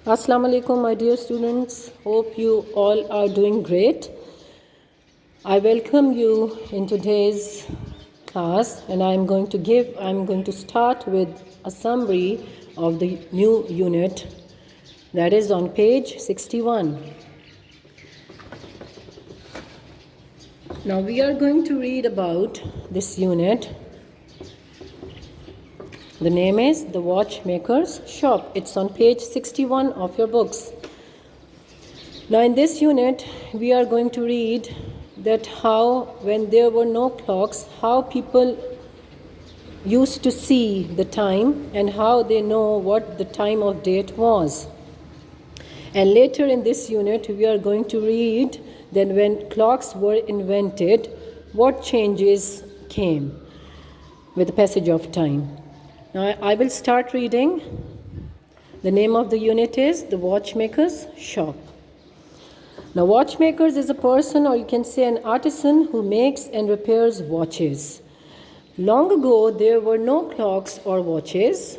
Assalamu alaikum, my dear students. Hope you all are doing great. I welcome you in today's class, and I'm going to start with a summary of the new unit that is on page 61. Now we are going to read about this unit. The name is The Watchmaker's Shop. It's on page 61 of your books. Now in this unit, we are going to read that how, when there were no clocks, how people used to see the time and how they know what the time of day it was. And later in this unit, we are going to read that when clocks were invented, what changes came with the passage of time. Now I will start reading. The name of the unit is The Watchmaker's Shop. Now, watchmakers is a person, or you can say an artisan, who makes and repairs watches. Long ago, there were no clocks or watches.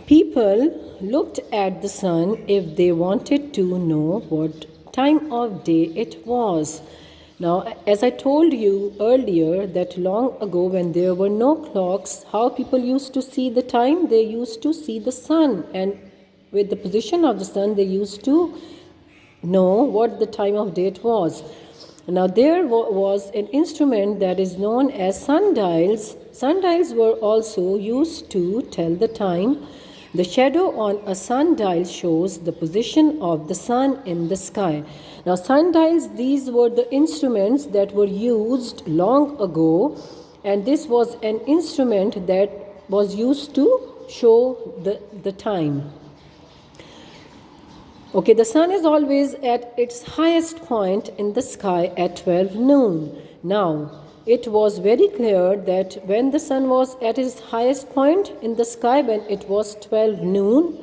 People looked at the sun if they wanted to know what time of day it was. Now, as I told you earlier, that long ago when there were no clocks, how people used to see the time? They used to see the sun, and with the position of the sun, they used to know what the time of day it was. Now there was an instrument that is known as sundials. Sundials were also used to tell the time. The shadow on a sundial shows the position of the sun in the sky. Now sundials, these were the instruments that were used long ago, and this was an instrument that was used to show the time. Okay, the sun is always at its highest point in the sky at 12 noon. Now, it was very clear that when the sun was at its highest point in the sky, when it was 12 noon,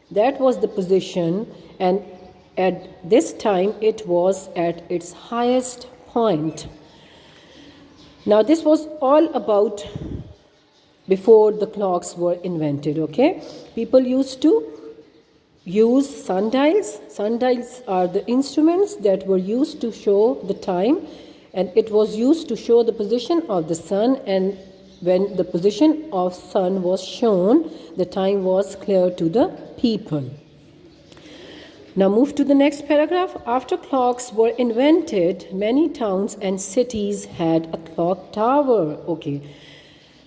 that was the position, and at this time it was at its highest point. Now, this was all about before the clocks were invented, okay? People used to use sundials. Sundials are the instruments that were used to show the time, and it was used to show the position of the sun, and when the position of sun was shown, the time was clear to the people. Now move to the next paragraph. After clocks were invented, many towns and cities had a clock tower. Okay.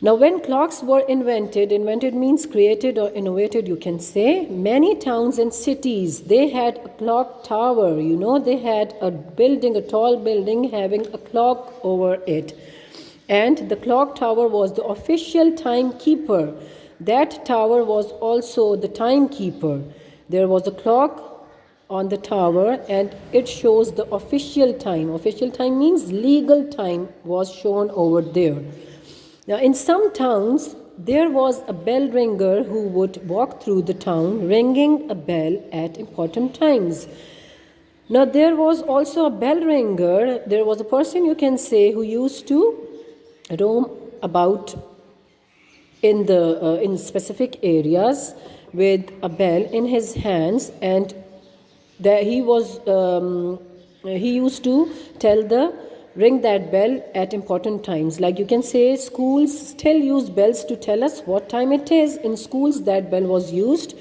Now, when clocks were invented means created or innovated, you can say. Many towns and cities, they had a clock tower. You know, they had a building, a tall building having a clock over it. And the clock tower was the official timekeeper. That tower was also the timekeeper. There was a clock on the tower and it shows the official time. Official time means legal time was shown over there. Now, in some towns, there was a bell ringer who would walk through the town ringing a bell at important times. Now, there was also a bell ringer. There was a person, you can say, who used to roam about in specific areas with a bell in his hands, and that he used to ring that bell at important times. Like you can say, schools still use bells to tell us what time it is. In schools, that bell was used.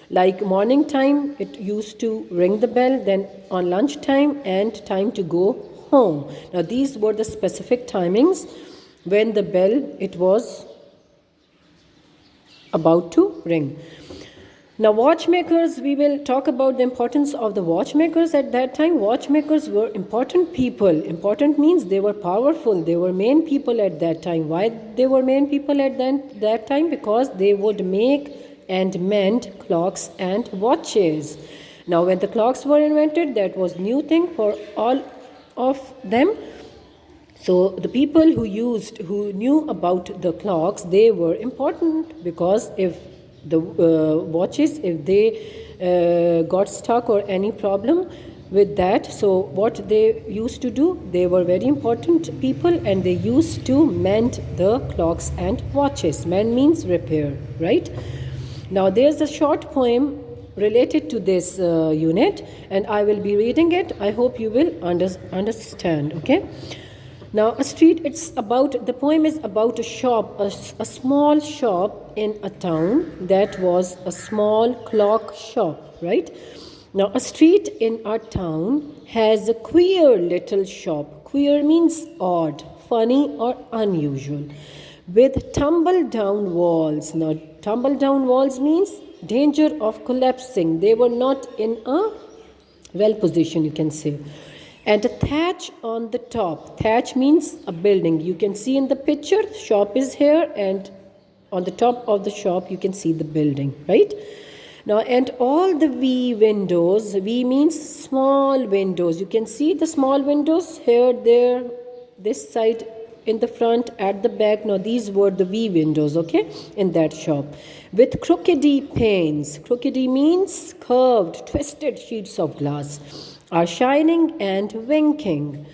Like morning time, it used to ring the bell, then on lunch time and time to go home. Now, these were the specific timings when the bell, it was about to ring. Now, watchmakers, we will talk about the importance of the watchmakers at that time. Watchmakers were important people. Important means they were powerful. They were main people at that time. Why they were main people at that time? Because they would make and mend clocks and watches. Now, when the clocks were invented, that was new thing for all of them. So the people who knew about the clocks, they were important, because if the watches, if they got stuck or any problem with that, so what they used to do, they were very important people, and they used to mend the clocks and watches. Mend means repair, right? Now there's a short poem related to this unit, and I will be reading it. I hope you will understand. Okay. Now, a street, the poem is about a shop, a small shop in a town that was a small clock shop, right? Now, a street in our town has a queer little shop. Queer means odd, funny, or unusual, with tumble down walls. Now, tumble down walls means danger of collapsing. They were not in a well position, you can say. And a thatch on the top. Thatch means a building. You can see in the picture, shop is here, and on the top of the shop you can see the building, right? Now, and all the V windows, V means small windows. You can see the small windows here, there, this side, in the front, at the back. Now, these were the V windows, okay, in that shop. With crookedy panes. Crookedy means curved, twisted sheets of glass, are shining and winking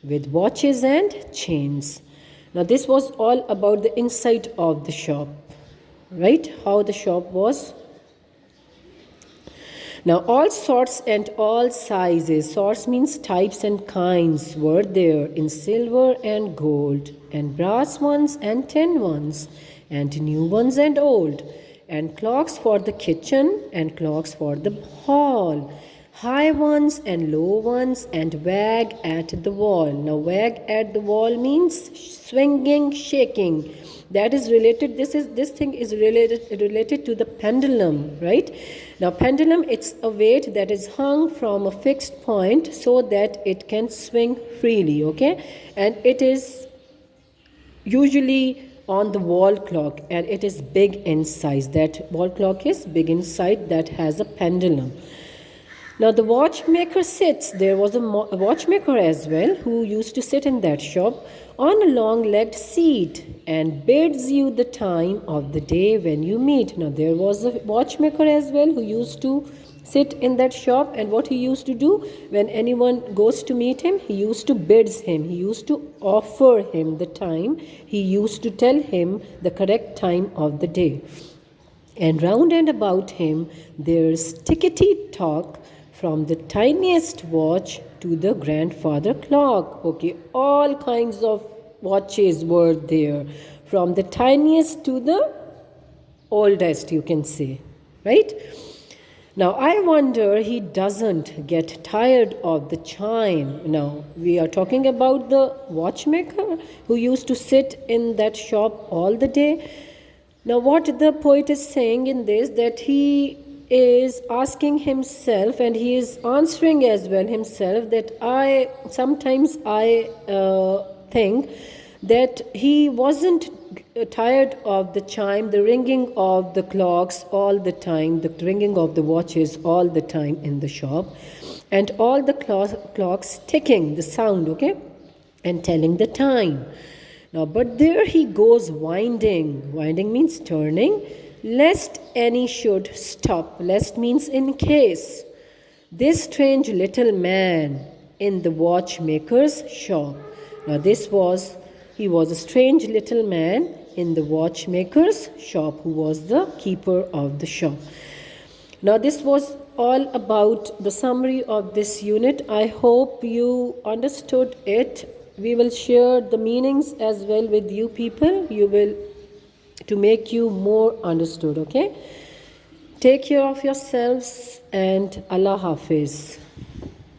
with watches and chains. Now, this was all about the inside of the shop, right? How the shop was. Now, all sorts and all sizes, sorts means types and kinds, were there in silver and gold, and brass ones and tin ones, and new ones and old, and clocks for the kitchen and clocks for the hall, high ones and low ones, and wag at the wall. Now, wag at the wall means swinging, shaking. That is related, this thing is related to the pendulum, right? Now, pendulum, it's a weight that is hung from a fixed point so that it can swing freely, okay? And it is usually on the wall clock, and it is big in size. That wall clock is big inside, that has a pendulum. Now, the watchmaker sits. There was a watchmaker as well who used to sit in that shop on a long-legged seat and bids you the time of the day when you meet. Now, there was a watchmaker as well who used to sit in that shop, and what he used to do when anyone goes to meet him, he used to bids him. He used to offer him the time. He used to tell him the correct time of the day. And round and about him, there's tickety talk, from the tiniest watch to the grandfather clock. Okay, all kinds of watches were there, from the tiniest to the oldest, you can say, right? Now, I wonder he doesn't get tired of the chime. Now, we are talking about the watchmaker who used to sit in that shop all the day. Now, what the poet is saying in this, that he is asking himself, and he is answering as well himself, that sometimes I think that he wasn't tired of the chime, the ringing of the clocks all the time, the ringing of the watches all the time in the shop, and all the clocks ticking, the sound, okay, and telling the time. Now, but there he goes winding. Winding means turning, lest any should stop. Lest means in case. This strange little man in the watchmaker's shop. Now, he was a strange little man in the watchmaker's shop, who was the keeper of the shop. Now, this was all about the summary of this unit. I hope you understood it. We will share the meanings as well with you people. To make you more understood, okay? Take care of yourselves, and Allah Hafiz.